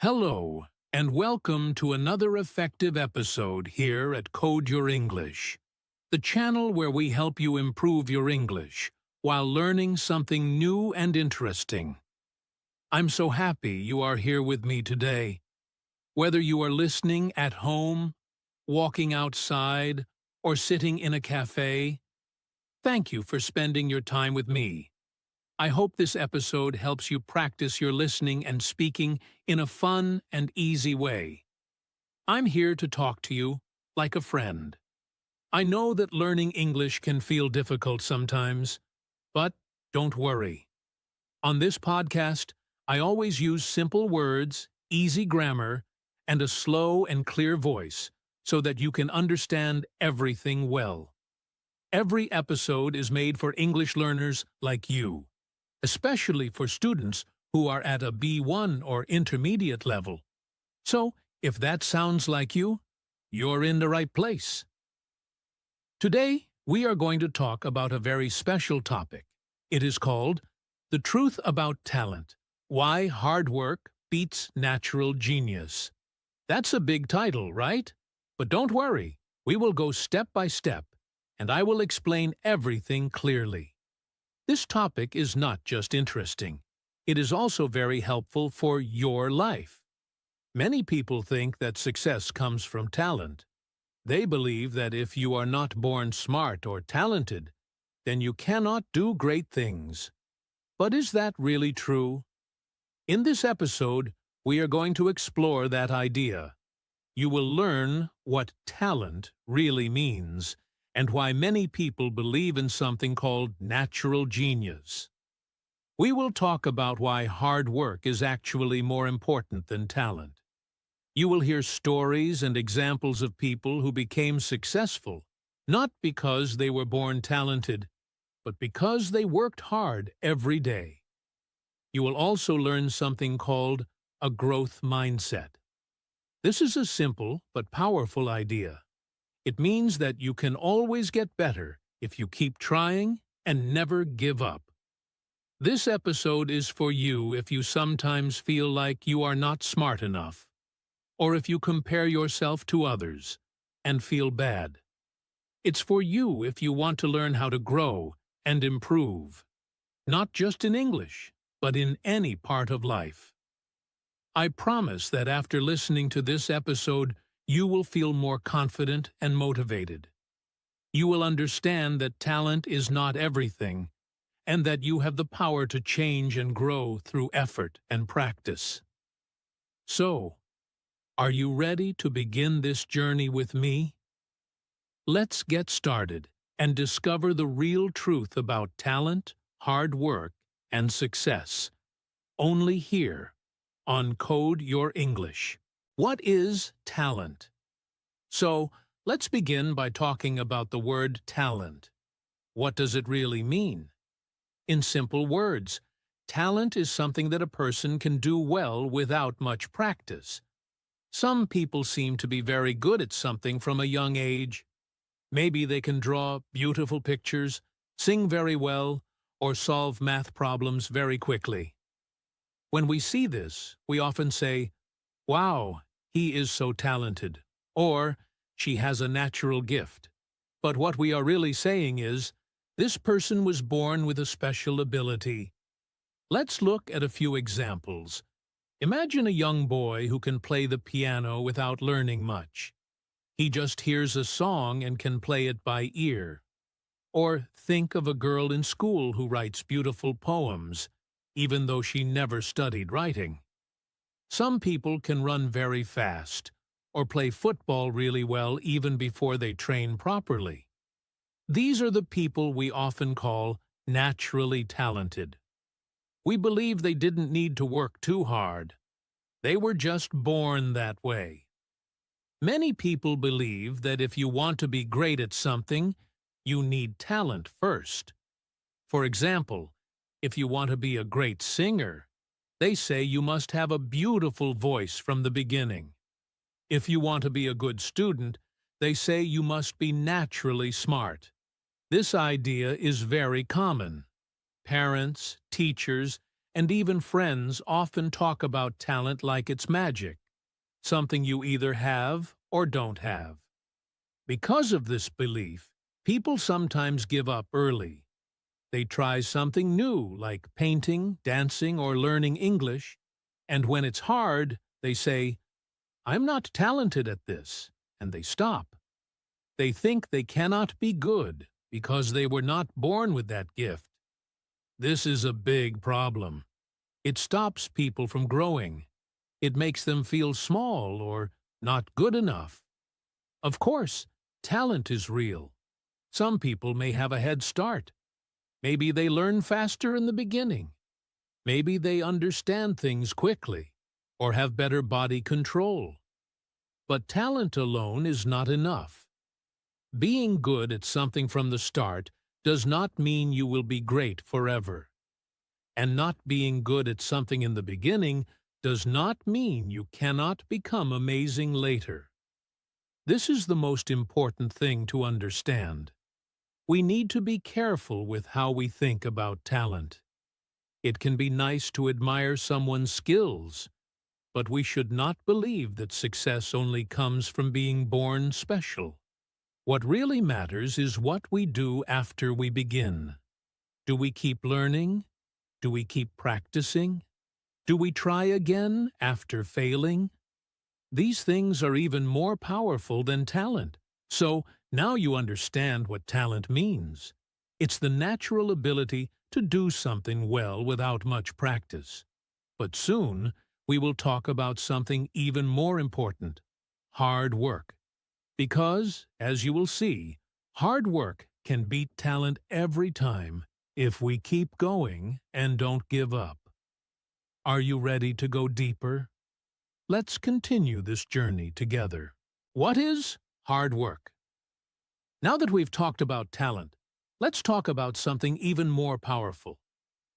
Hello, and welcome to another effective episode here at Code Your English, the channel where we help you improve your English while learning something new and interesting. I'm so happy you are here with me today. Whether you are listening at home, walking outside, or sitting in a cafe, thank you for spending your time with me. I hope this episode helps you practice your listening and speaking in a fun and easy way. I'm here to talk to you like a friend. I know that learning English can feel difficult sometimes, but don't worry. On this podcast, I always use simple words, easy grammar, and a slow and clear voice so that you can understand everything well. Every episode is made for English learners like you, especially for students who are at a B1 or intermediate level. So, if that sounds like you, you're in the right place. Today, we are going to talk about a very special topic. It is called The Truth About Talent: Why Hard Work Beats Natural Genius. That's a big title, right? But don't worry, we will go step by step, and I will explain everything clearly. This topic is not just interesting. It is also very helpful for your life. Many people think that success comes from talent. They believe that if you are not born smart or talented, then you cannot do great things. But is that really true? In this episode, we are going to explore that idea. You will learn what talent really means, and why many people believe in something called natural genius. We will talk about why hard work is actually more important than talent. You will hear stories and examples of people who became successful, not because they were born talented, but because they worked hard every day. You will also learn something called a growth mindset. This is a simple but powerful idea. It means that you can always get better if you keep trying and never give up. This episode is for you if you sometimes feel like you are not smart enough, or if you compare yourself to others and feel bad. It's for you if you want to learn how to grow and improve, not just in English, but in any part of life. I promise that after listening to this episode, you will feel more confident and motivated. You will understand that talent is not everything, and that you have the power to change and grow through effort and practice. So, are you ready to begin this journey with me? Let's get started and discover the real truth about talent, hard work, and success. Only here on Code Your English. What is talent? So, let's begin by talking about the word talent. What does it really mean? In simple words, talent is something that a person can do well without much practice. Some people seem to be very good at something from a young age. Maybe they can draw beautiful pictures, sing very well, or solve math problems very quickly. When we see this, we often say, "Wow, he is so talented," or "she has a natural gift." But what we are really saying is, this person was born with a special ability. Let's look at a few examples. Imagine a young boy who can play the piano without learning much. He just hears a song and can play it by ear. Or think of a girl in school who writes beautiful poems, even though she never studied writing. Some people can run very fast, or play football really well even before they train properly. These are the people we often call naturally talented. We believe they didn't need to work too hard. They were just born that way. Many people believe that if you want to be great at something, you need talent first. For example, if you want to be a great singer, they say you must have a beautiful voice from the beginning. If you want to be a good student, they say you must be naturally smart. This idea is very common. Parents, teachers, and even friends often talk about talent like it's magic, something you either have or don't have. Because of this belief, people sometimes give up early. They try something new like painting, dancing, or learning English, and when it's hard, they say, "I'm not talented at this," and they stop. They think they cannot be good because they were not born with that gift. This is a big problem. It stops people from growing. It makes them feel small or not good enough. Of course, talent is real. Some people may have a head start. Maybe they learn faster in the beginning. Maybe they understand things quickly or have better body control. But talent alone is not enough. Being good at something from the start does not mean you will be great forever. And not being good at something in the beginning does not mean you cannot become amazing later. This is the most important thing to understand. We need to be careful with how we think about talent. It can be nice to admire someone's skills, but we should not believe that success only comes from being born special. What really matters is what we do after we begin. Do we keep learning? Do we keep practicing? Do we try again after failing? These things are even more powerful than talent. So now you understand what talent means. It's the natural ability to do something well without much practice. But soon, we will talk about something even more important: hard work. Because, as you will see, hard work can beat talent every time if we keep going and don't give up. Are you ready to go deeper? Let's continue this journey together. What is hard work? Now that we've talked about talent, let's talk about something even more powerful: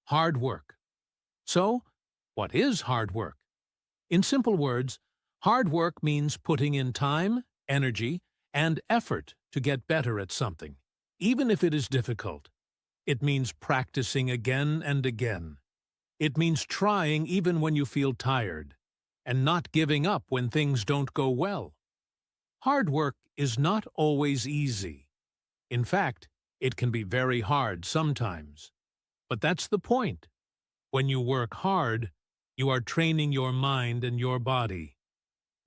hard work. So, what is hard work? In simple words, hard work means putting in time, energy, and effort to get better at something, even if it is difficult. It means practicing again and again. It means trying even when you feel tired, and not giving up when things don't go well. Hard work is not always easy. In fact, it can be very hard sometimes. But that's the point. When you work hard, you are training your mind and your body.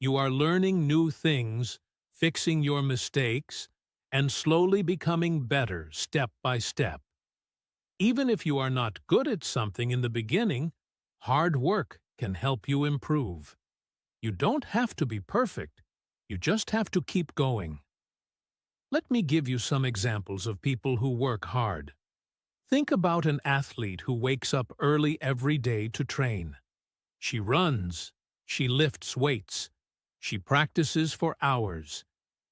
You are learning new things, fixing your mistakes, and slowly becoming better step by step. Even if you are not good at something in the beginning, hard work can help you improve. You don't have to be perfect. You just have to keep going. Let me give you some examples of people who work hard. Think about an athlete who wakes up early every day to train. She runs. She lifts weights. She practices for hours,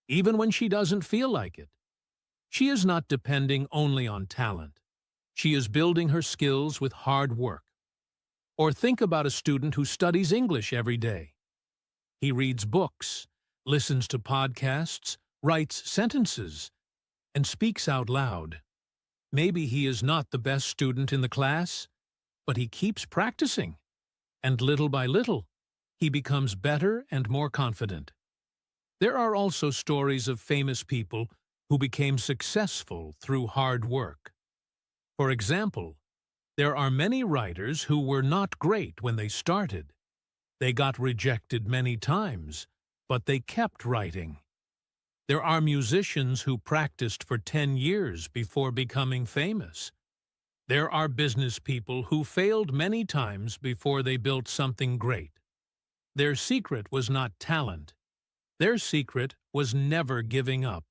even when she doesn't feel like it. She is not depending only on talent. She is building her skills with hard work. Or think about a student who studies English every day. He reads books, listens to podcasts, writes sentences, and speaks out loud. Maybe he is not the best student in the class, but he keeps practicing. And little by little, he becomes better and more confident. There are also stories of famous people who became successful through hard work. For example, there are many writers who were not great when they started. They got rejected many times, but they kept writing. There are musicians who practiced for 10 years before becoming famous. There are business people who failed many times before they built something great. Their secret was not talent. Their secret was never giving up.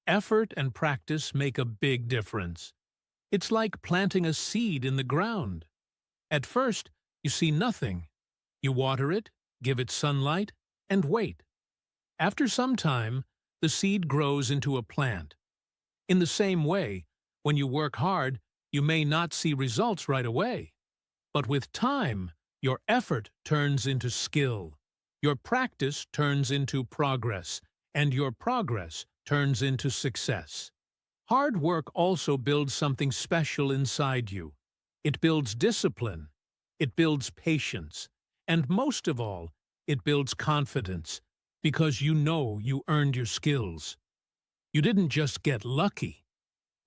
Effort and practice make a big difference. It's like planting a seed in the ground. At first, you see nothing. You water it, give it sunlight, and wait. After some time, the seed grows into a plant. In the same way, when you work hard, you may not see results right away. But with time, your effort turns into skill. Your practice turns into progress, and your progress turns into success. Hard work also builds something special inside you. It builds discipline. It builds patience. And most of all, it builds confidence because you know you earned your skills. You didn't just get lucky.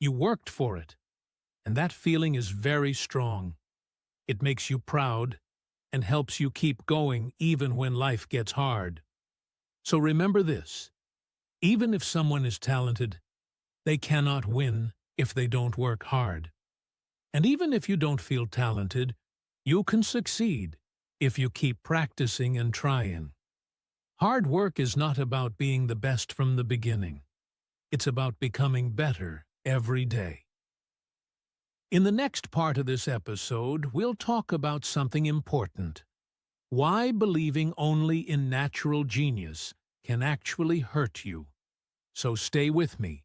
You worked for it. And that feeling is very strong. It makes you proud and helps you keep going even when life gets hard. So remember this. Even if someone is talented, they cannot win if they don't work hard. And even if you don't feel talented, you can succeed if you keep practicing and trying. Hard work is not about being the best from the beginning. It's about becoming better every day. In the next part of this episode, we'll talk about something important. Why believing only in natural genius can actually hurt you. So stay with me,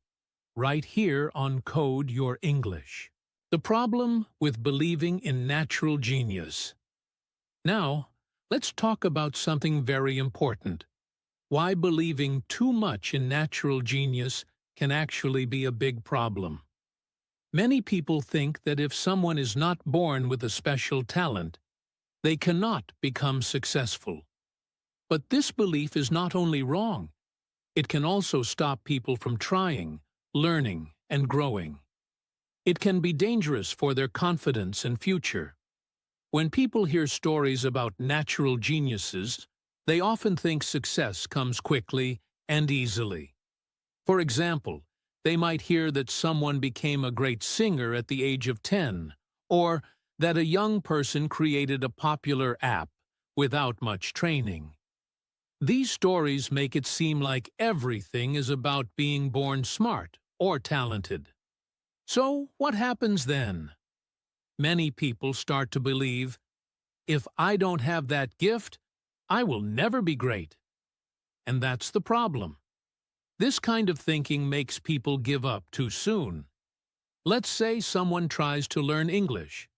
right here on Code Your English. The problem with believing in natural genius. Now, let's talk about something very important. Why believing too much in natural genius can actually be a big problem. Many people think that if someone is not born with a special talent, they cannot become successful. But this belief is not only wrong, it can also stop people from trying, learning, and growing. It can be dangerous for their confidence and future. When people hear stories about natural geniuses, they often think success comes quickly and easily. For example, they might hear that someone became a great singer at the age of 10, or that a young person created a popular app without much training. These stories make it seem like everything is about being born smart or talented. So, what happens then? Many people start to believe, if I don't have that gift, I will never be great. And that's the problem. This kind of thinking makes people give up too soon. Let's say someone tries to learn English.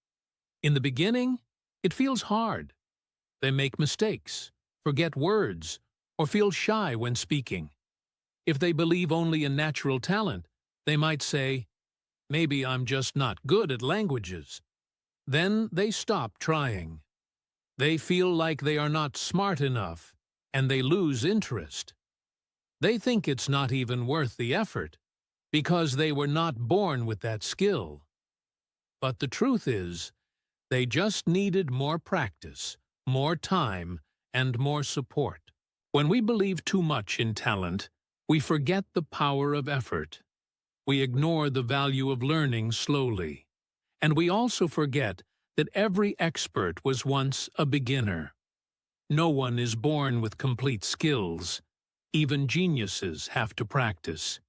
In the beginning, it feels hard. They make mistakes, forget words, or feel shy when speaking. If they believe only in natural talent, they might say, maybe I'm just not good at languages. Then they stop trying. They feel like they are not smart enough, and they lose interest. They think it's not even worth the effort, because they were not born with that skill. But the truth is, they just needed more practice, more time, and more support. When we believe too much in talent, we forget the power of effort. We ignore the value of learning slowly. And we also forget that every expert was once a beginner. No one is born with complete skills. Even geniuses have to practice.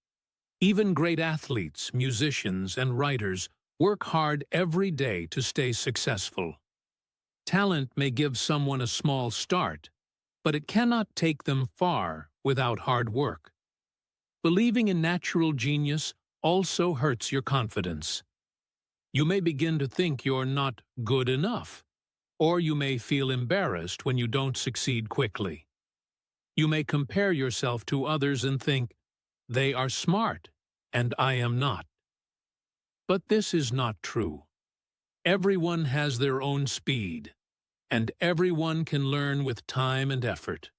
Even great athletes, musicians, and writers work hard every day to stay successful. Talent may give someone a small start, but it cannot take them far without hard work. Believing in natural genius also hurts your confidence. You may begin to think you're not good enough, or you may feel embarrassed when you don't succeed quickly. You may compare yourself to others and think, they are smart, and I am not. But this is not true. Everyone has their own speed, and everyone can learn with time and effort.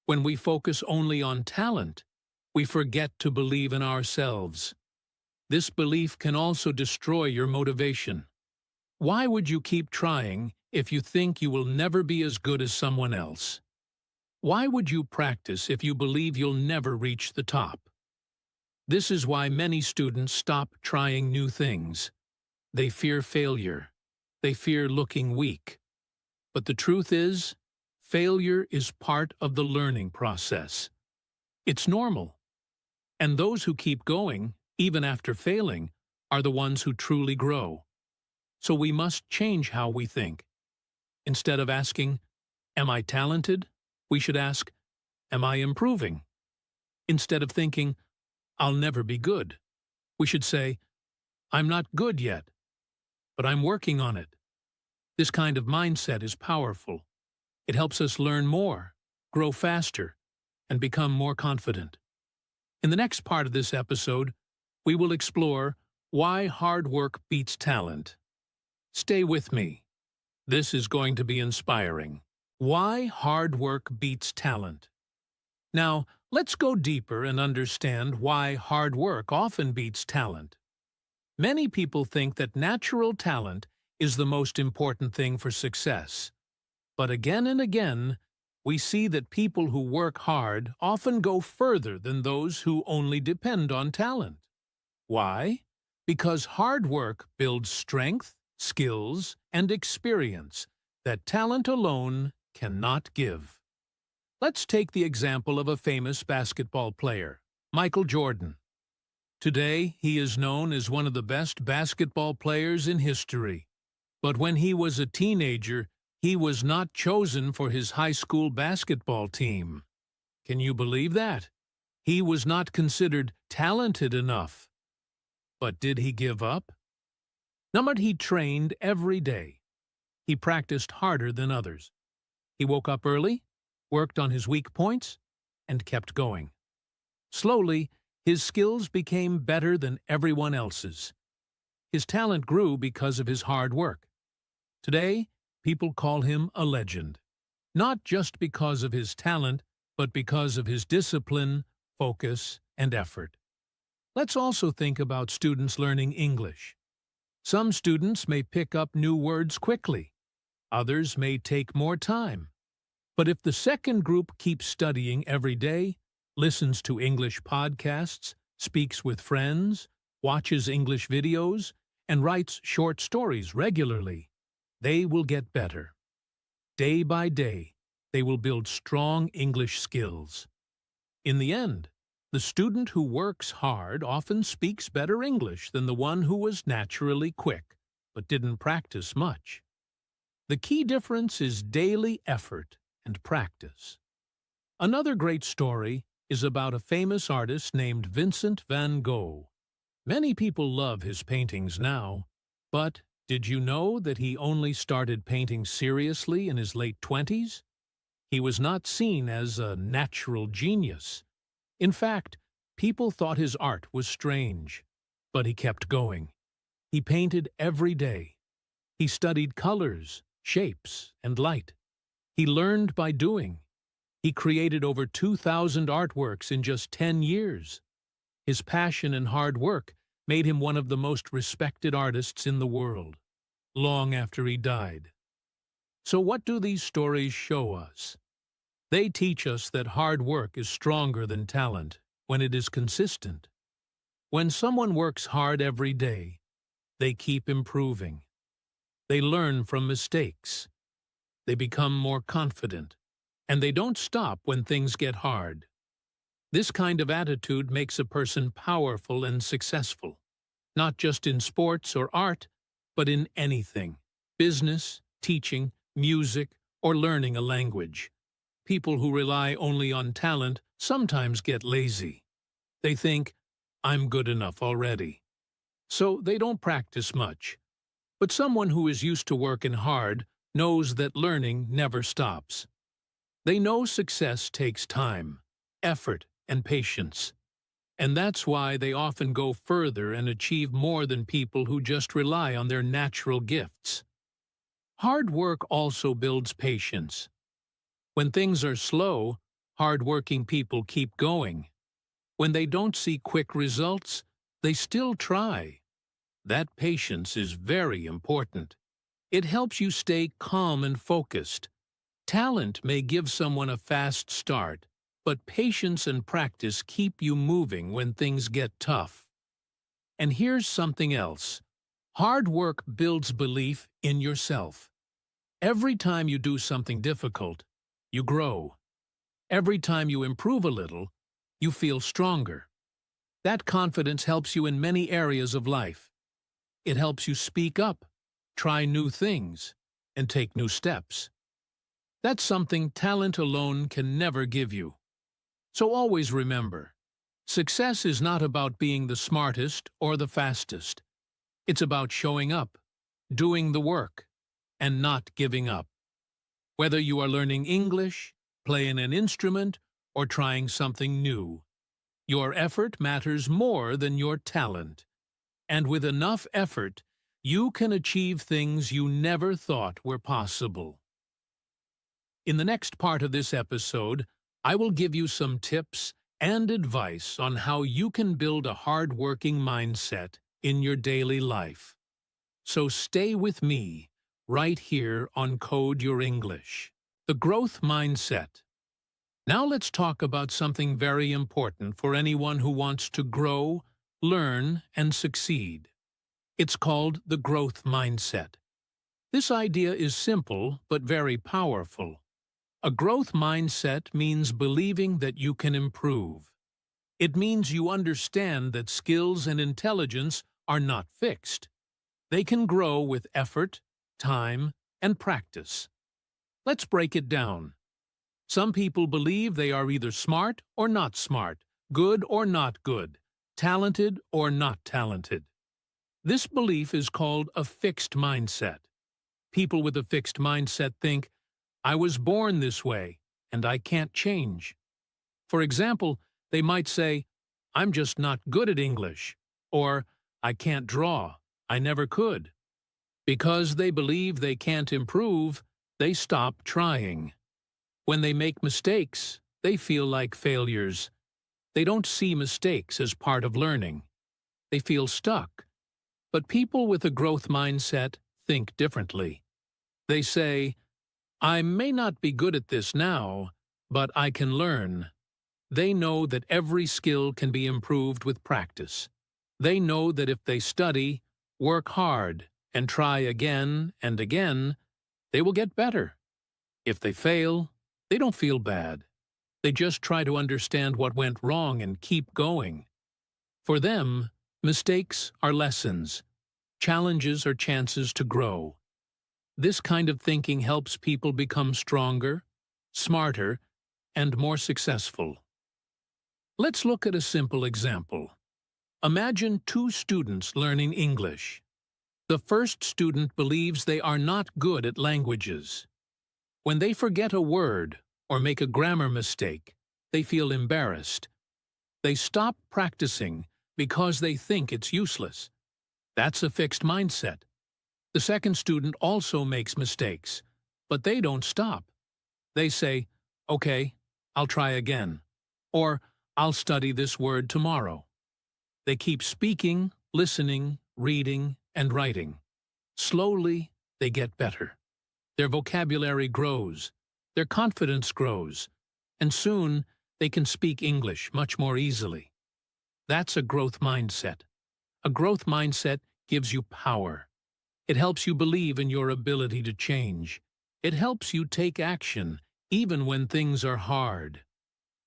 When we focus only on talent, we forget to believe in ourselves. This belief can also destroy your motivation. Why would you keep trying if you think you will never be as good as someone else? Why would you practice if you believe you'll never reach the top? This is why many students stop trying new things. They fear failure. They fear looking weak. But the truth is, failure is part of the learning process. It's normal. And those who keep going, even after failing, are the ones who truly grow. So we must change how we think. Instead of asking, am I talented? We should ask, am I improving? Instead of thinking, I'll never be good, we should say, I'm not good yet, but I'm working on it. This kind of mindset is powerful. It helps us learn more, grow faster, and become more confident. In the next part of this episode, we will explore why hard work beats talent. Stay with me. This is going to be inspiring. Why hard work beats talent. Now, let's go deeper and understand why hard work often beats talent. Many people think that natural talent is the most important thing for success. But again and again, we see that people who work hard often go further than those who only depend on talent. Why? Because hard work builds strength, skills, and experience that talent alone cannot give. Let's take the example of a famous basketball player, Michael Jordan. Today, he is known as one of the best basketball players in history. But when he was a teenager, he was not chosen for his high school basketball team. Can you believe that? He was not considered talented enough. But did he give up? No, he trained every day. He practiced harder than others. He woke up early, worked on his weak points, and kept going. Slowly, his skills became better than everyone else's. His talent grew because of his hard work. Today, people call him a legend, not just because of his talent, but because of his discipline, focus, and effort. Let's also think about students learning English. Some students may pick up new words quickly. Others may take more time. But if the second group keeps studying every day, listens to English podcasts, speaks with friends, watches English videos, and writes short stories regularly, they will get better. Day by day, they will build strong English skills. In the end, the student who works hard often speaks better English than the one who was naturally quick, but didn't practice much. The key difference is daily effort and practice. Another great story is about a famous artist named Vincent van Gogh. Many people love his paintings now, but did you know that he only started painting seriously in his late 20s? He was not seen as a natural genius. In fact, people thought his art was strange, but he kept going. He painted every day. He studied colors, shapes, and light. He learned by doing. He created over 2,000 artworks in just 10 years. His passion and hard work made him one of the most respected artists in the world, long after he died. So what do these stories show us? They teach us that hard work is stronger than talent when it is consistent. When someone works hard every day, they keep improving. They learn from mistakes. They become more confident. And they don't stop when things get hard. This kind of attitude makes a person powerful and successful, not just in sports or art, but in anything: business, teaching, music, or learning a language. People who rely only on talent sometimes get lazy. They think, "I'm good enough already." So they don't practice much. But someone who is used to working hard knows that learning never stops. They know success takes time, effort, and patience. And that's why they often go further and achieve more than people who just rely on their natural gifts. Hard work also builds patience. When things are slow, hard-working people keep going. When they don't see quick results, they still try. That patience is very important. It helps you stay calm and focused. Talent may give someone a fast start, but patience and practice keep you moving when things get tough. And here's something else. Hard work builds belief in yourself. Every time you do something difficult, you grow. Every time you improve a little, you feel stronger. That confidence helps you in many areas of life. It helps you speak up, try new things, and take new steps. That's something talent alone can never give you. So always remember, success is not about being the smartest or the fastest. It's about showing up, doing the work, and not giving up. Whether you are learning English, playing an instrument, or trying something new, your effort matters more than your talent. And with enough effort, you can achieve things you never thought were possible. In the next part of this episode, I will give you some tips and advice on how you can build a hard-working mindset in your daily life. So stay with me right here on Code Your English. The growth mindset. Now let's talk about something very important for anyone who wants to grow, learn, and succeed. It's called the growth mindset. This idea is simple but very powerful. A growth mindset means believing that you can improve. It means you understand that skills and intelligence are not fixed. They can grow with effort, time, and practice. Let's break it down. Some people believe they are either smart or not smart, good or not good, talented or not talented. This belief is called a fixed mindset. People with a fixed mindset think, I was born this way, and I can't change. For example, they might say, I'm just not good at English, or I can't draw, I never could. Because they believe they can't improve, they stop trying. When they make mistakes, they feel like failures. They don't see mistakes as part of learning. They feel stuck. But people with a growth mindset think differently. They say, I may not be good at this now, but I can learn. They know that every skill can be improved with practice. They know that if they study, work hard, and try again and again, they will get better. If they fail, they don't feel bad. They just try to understand what went wrong and keep going. For them, mistakes are lessons. Challenges are chances to grow. This kind of thinking helps people become stronger, smarter, and more successful. Let's look at a simple example. Imagine two students learning English. The first student believes they are not good at languages. When they forget a word or make a grammar mistake, they feel embarrassed. They stop practicing because they think it's useless. That's a fixed mindset. The second student also makes mistakes, but they don't stop. They say, okay, I'll try again, or I'll study this word tomorrow. They keep speaking, listening, reading, and writing. Slowly, they get better. Their vocabulary grows, their confidence grows, and soon they can speak English much more easily. That's a growth mindset. A growth mindset gives you power. It helps you believe in your ability to change. It helps you take action, even when things are hard.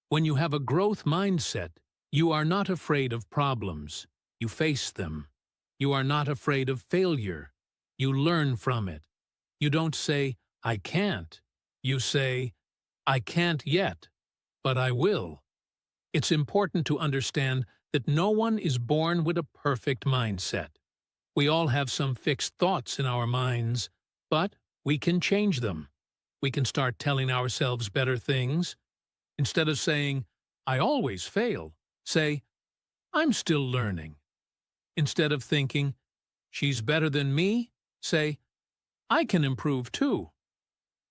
When you have a growth mindset, you are not afraid of problems. You face them. You are not afraid of failure. You learn from it. You don't say, I can't. You say, I can't yet, but I will. It's important to understand that no one is born with a perfect mindset. We all have some fixed thoughts in our minds, but we can change them. We can start telling ourselves better things. Instead of saying, I always fail, say, I'm still learning. Instead of thinking, she's better than me, say, I can improve too.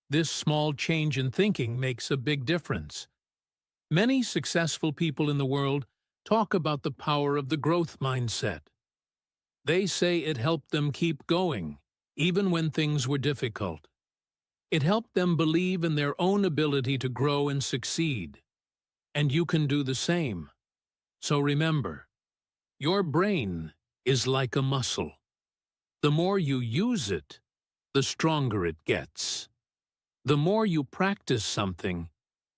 This small change in thinking makes a big difference. Many successful people in the world talk about the power of the growth mindset. They say it helped them keep going, even when things were difficult. It helped them believe in their own ability to grow and succeed. And you can do the same. So remember, your brain is like a muscle. The more you use it, the stronger it gets. The more you practice something,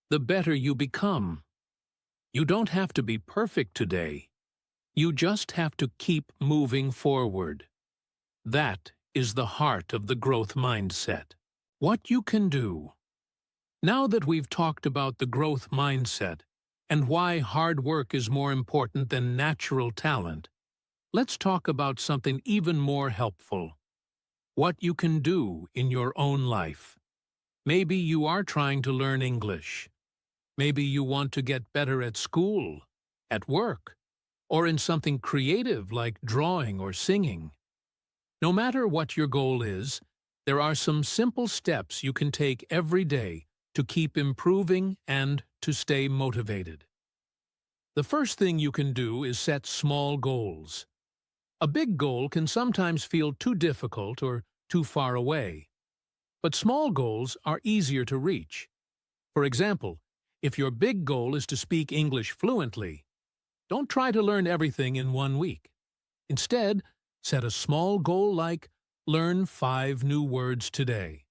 the better you become. You don't have to be perfect today. You just have to keep moving forward. That is the heart of the growth mindset. What you can do. Now that we've talked about the growth mindset and why hard work is more important than natural talent, let's talk about something even more helpful. What you can do in your own life. Maybe you are trying to learn English. Maybe you want to get better at school, at work, or in something creative like drawing or singing. No matter what your goal is, there are some simple steps you can take every day to keep improving and to stay motivated. The first thing you can do is set small goals. A big goal can sometimes feel too difficult or too far away, but small goals are easier to reach. For example, if your big goal is to speak English fluently, don't try to learn everything in 1 week. Instead, set a small goal like learn 5 new words today,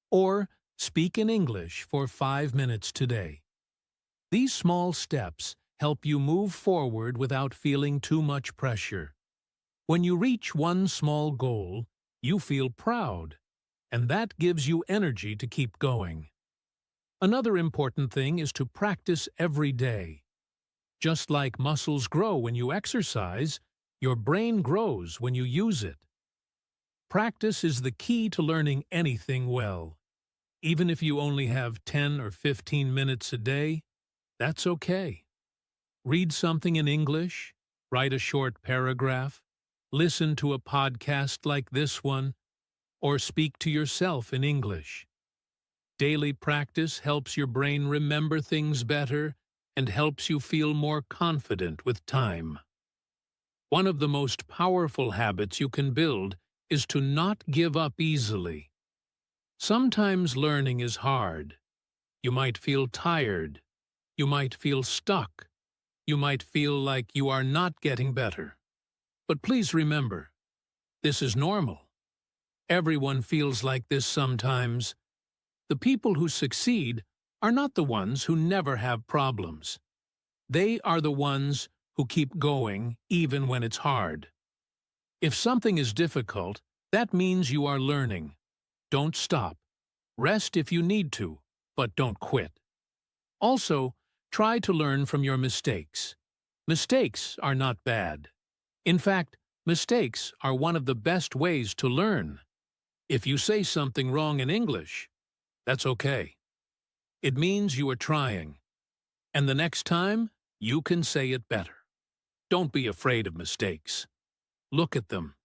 or speak in English for 5 minutes today. These small steps help you move forward without feeling too much pressure. When you reach one small goal, you feel proud, and that gives you energy to keep going. Another important thing is to practice every day. Just like muscles grow when you exercise, your brain grows when you use it. Practice is the key to learning anything well. Even if you only have 10 or 15 minutes a day, that's okay. Read something in English, write a short paragraph, listen to a podcast like this one, or speak to yourself in English. Daily practice helps your brain remember things better and helps you feel more confident with time. One of the most powerful habits you can build is to not give up easily. Sometimes learning is hard. You might feel tired. You might feel stuck. You might feel like you are not getting better. But please remember, this is normal. Everyone feels like this sometimes. The people who succeed are not the ones who never have problems. They are the ones who keep going even when it's hard. If something is difficult, that means you are learning. Don't stop. Rest if you need to, but don't quit. Also, try to learn from your mistakes. Mistakes are not bad. In fact, mistakes are one of the best ways to learn. If you say something wrong in English, that's okay. It means you are trying. And the next time, you can say it better. Don't be afraid of mistakes. Look at them,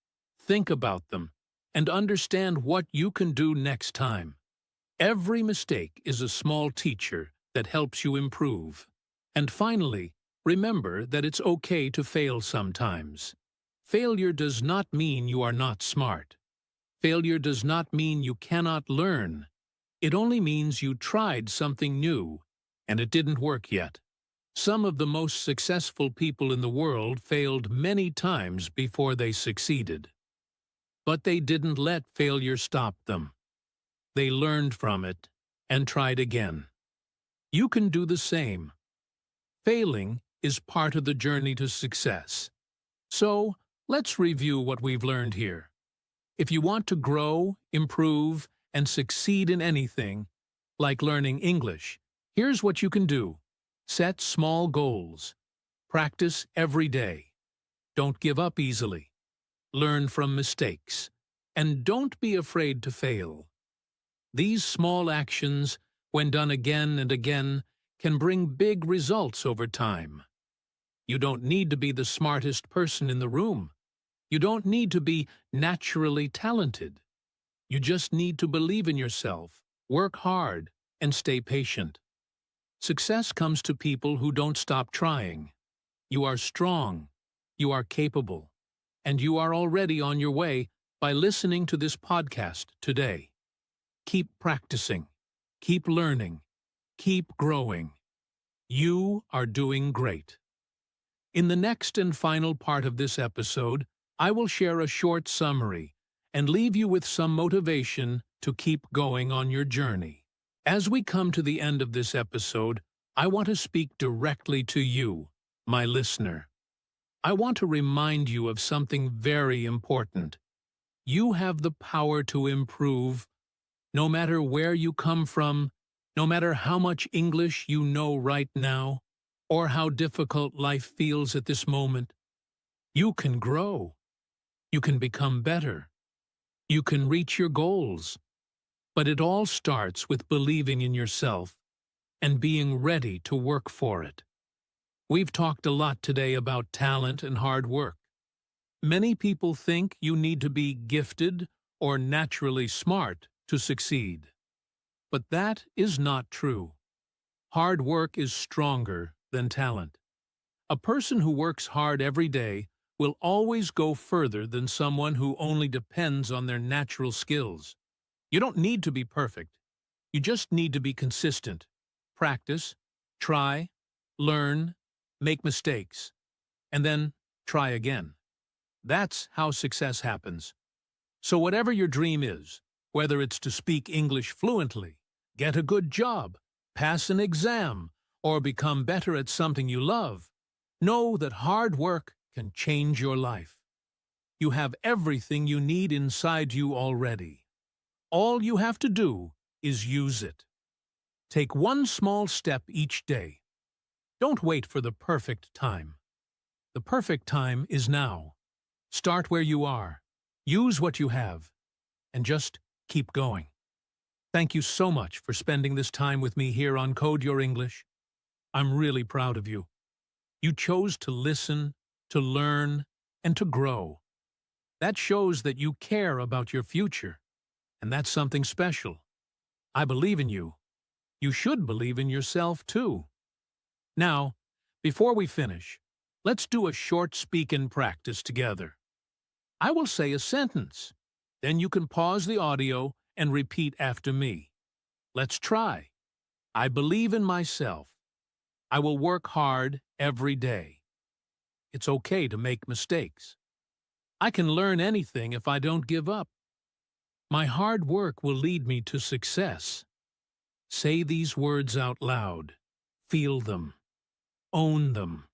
think about them, and understand what you can do next time. Every mistake is a small teacher that helps you improve. And finally, remember that it's okay to fail sometimes. Failure does not mean you are not smart. Failure does not mean you cannot learn. It only means you tried something new, and it didn't work yet. Some of the most successful people in the world failed many times before they succeeded. But they didn't let failure stop them. They learned from it and tried again. You can do the same. Failing is part of the journey to success. So, let's review what we've learned here. If you want to grow, improve, and succeed in anything, like learning English, here's what you can do. Set small goals. Practice every day. Don't give up easily. Learn from mistakes. And don't be afraid to fail. These small actions, when done again and again, can bring big results over time. You don't need to be the smartest person in the room. You don't need to be naturally talented. You just need to believe in yourself, work hard, and stay patient. Success comes to people who don't stop trying. You are strong, you are capable, and you are already on your way by listening to this podcast today. Keep practicing, keep learning, keep growing. You are doing great. In the next and final part of this episode, I will share a short summary and leave you with some motivation to keep going on your journey. As we come to the end of this episode, I want to speak directly to you, my listener. I want to remind you of something very important. You have the power to improve, no matter where you come from, no matter how much English you know right now, or how difficult life feels at this moment. You can grow. You can become better. You can reach your goals. But it all starts with believing in yourself and being ready to work for it. We've talked a lot today about talent and hard work. Many people think you need to be gifted or naturally smart to succeed. But that is not true. Hard work is stronger than talent. A person who works hard every day will always go further than someone who only depends on their natural skills. You don't need to be perfect. You just need to be consistent. Practice, try, learn, make mistakes, and then try again. That's how success happens. So whatever your dream is, whether it's to speak English fluently, get a good job, pass an exam, or become better at something you love, know that hard work can change your life. You have everything you need inside you already. All you have to do is use it. Take one small step each day. Don't wait for the perfect time. The perfect time is now. Start where you are, use what you have, and just keep going. Thank you so much for spending this time with me here on Code Your English. I'm really proud of you. You chose to listen, to learn, and to grow. That shows that you care about your future, and that's something special. I believe in you. You should believe in yourself, too. Now, before we finish, let's do a short speak-in practice together. I will say a sentence. Then you can pause the audio and repeat after me. Let's try. I believe in myself. I will work hard every day. It's okay to make mistakes. I can learn anything if I don't give up. My hard work will lead me to success. Say these words out loud. Feel them. Own them.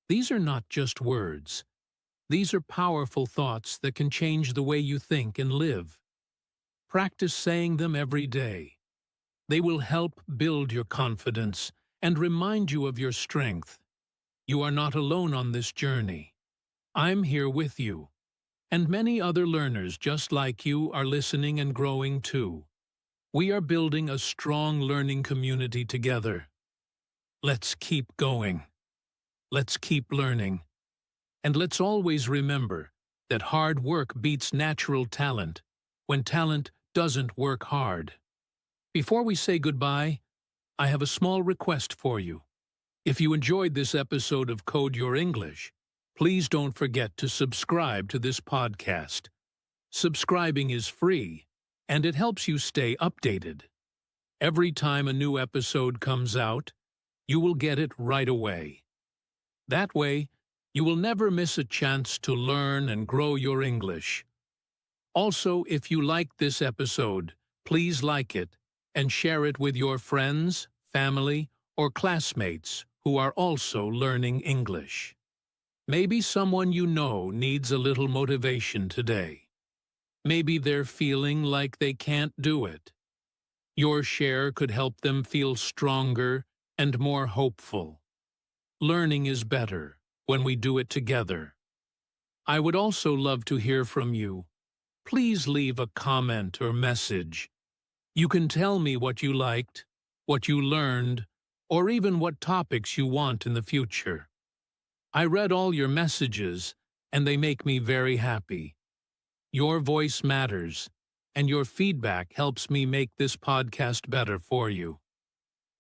These are not just words. These are powerful thoughts that can change the way you think and live. Practice saying them every day. They will help build your confidence and remind you of your strength. You are not alone on this journey. I'm here with you. And many other learners just like you are listening and growing too. We are building a strong learning community together. Let's keep going. Let's keep learning. And let's always remember that hard work beats natural talent when talent doesn't work hard. Before we say goodbye, I have a small request for you. If you enjoyed this episode of Code Your English, please don't forget to subscribe to this podcast. Subscribing is free, and it helps you stay updated. Every time a new episode comes out, you will get it right away. That way, you will never miss a chance to learn and grow your English. Also, if you liked this episode, please like it and share it with your friends, family, or classmates who are also learning English. Maybe someone you know needs a little motivation today. Maybe they're feeling like they can't do it. Your share could help them feel stronger and more hopeful. Learning is better when we do it together. I would also love to hear from you. Please leave a comment or message. You can tell me what you liked, what you learned, or even what topics you want in the future. I read all your messages, and they make me very happy. Your voice matters, and your feedback helps me make this podcast better for you.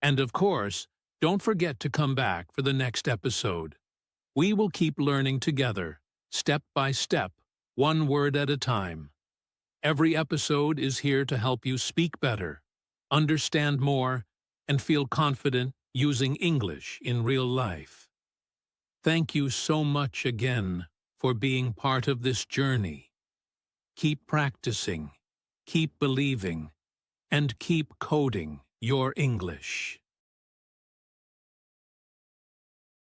And of course, don't forget to come back for the next episode. We will keep learning together, step by step, one word at a time. Every episode is here to help you speak better, understand more, and feel confident using English in real life. Thank you so much again for being part of this journey. Keep practicing, keep believing, and keep coding your English.